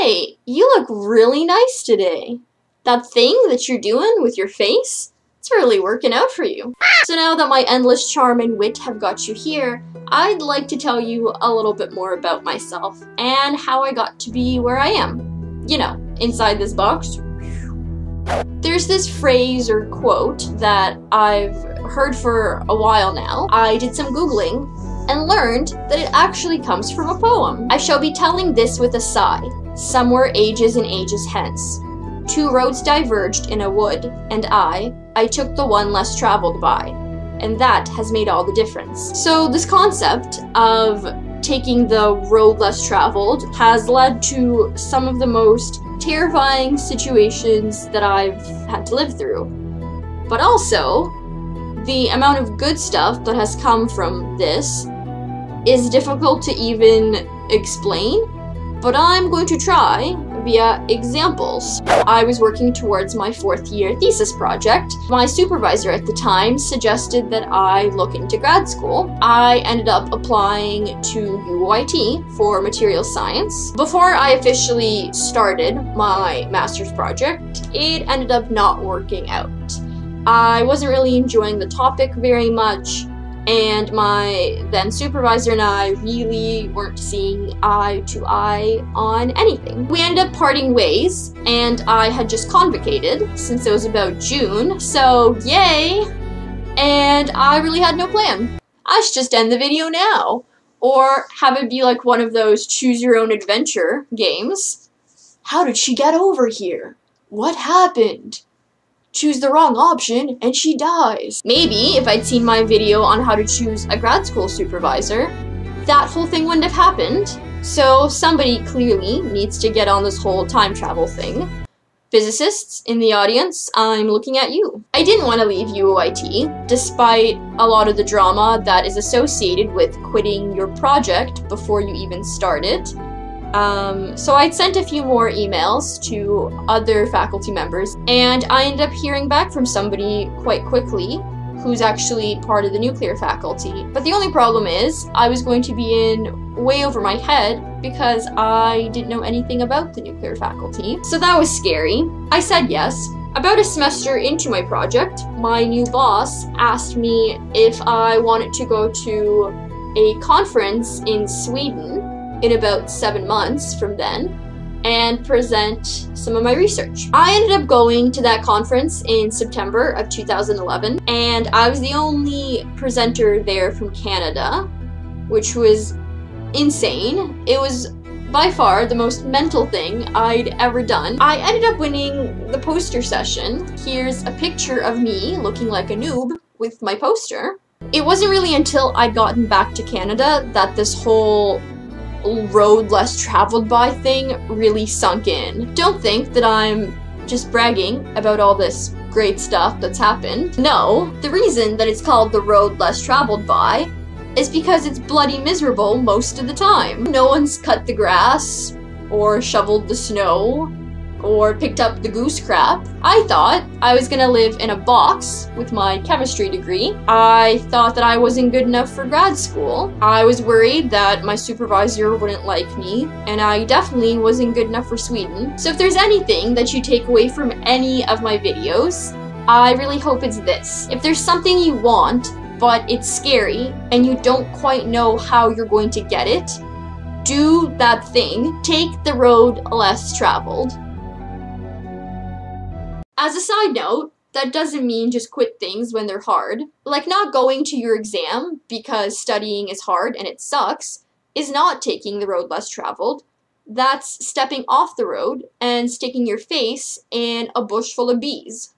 Hey, you look really nice today. That thing that you're doing with your face, it's really working out for you. So now that my endless charm and wit have got you here, I'd like to tell you a little bit more about myself and how I got to be where I am. You know, inside this box. There's this phrase or quote that I've heard for a while now. I did some Googling and learned that it actually comes from a poem. I shall be telling this with a sigh, somewhere ages and ages hence. Two roads diverged in a wood, and I took the one less traveled by, and that has made all the difference. So this concept of taking the road less traveled has led to some of the most terrifying situations that I've had to live through. But also, the amount of good stuff that has come from this is difficult to even explain, but I'm going to try via examples. I was working towards my 4th year thesis project. My supervisor at the time suggested that I look into grad school. I ended up applying to UOIT for material science. Before I officially started my master's project, it ended up not working out. I wasn't really enjoying the topic very much, and my then supervisor and I really weren't seeing eye to eye on anything. We ended up parting ways, and I had just convocated since it was about June, so yay! And I really had no plan. I should just end the video now, or have it be like one of those choose your own adventure games. How did she get over here? What happened? Choose the wrong option and she dies. Maybe if I'd seen my video on how to choose a grad school supervisor, that whole thing wouldn't have happened. So somebody clearly needs to get on this whole time travel thing. Physicists in the audience, I'm looking at you. I didn't want to leave UOIT, despite a lot of the drama that is associated with quitting your project before you even start it. So I'd sent a few more emails to other faculty members, and I ended up hearing back from somebody quite quickly who's actually part of the nuclear faculty. But the only problem is, I was going to be in way over my head because I didn't know anything about the nuclear faculty. So that was scary. I said yes. About a semester into my project, my new boss asked me if I wanted to go to a conference in Sweden in about 7 months from then, and present some of my research. I ended up going to that conference in September of 2011, and I was the only presenter there from Canada, which was insane. It was by far the most mental thing I'd ever done. I ended up winning the poster session. Here's a picture of me looking like a noob with my poster. It wasn't really until I'd gotten back to Canada that this whole road less traveled by thing really sunk in. Don't think that I'm just bragging about all this great stuff that's happened. No, the reason that it's called the road less traveled by is because it's bloody miserable most of the time. No one's cut the grass, or shoveled the snow, or picked up the goose crap. I thought I was gonna live in a box with my chemistry degree. I thought that I wasn't good enough for grad school. I was worried that my supervisor wouldn't like me, and I definitely wasn't good enough for Sweden. So if there's anything that you take away from any of my videos, I really hope it's this. If there's something you want, but it's scary, and you don't quite know how you're going to get it, do that thing. Take the road less traveled. As a side note, that doesn't mean just quit things when they're hard. Like not going to your exam because studying is hard and it sucks is not taking the road less traveled. That's stepping off the road and sticking your face in a bush full of bees.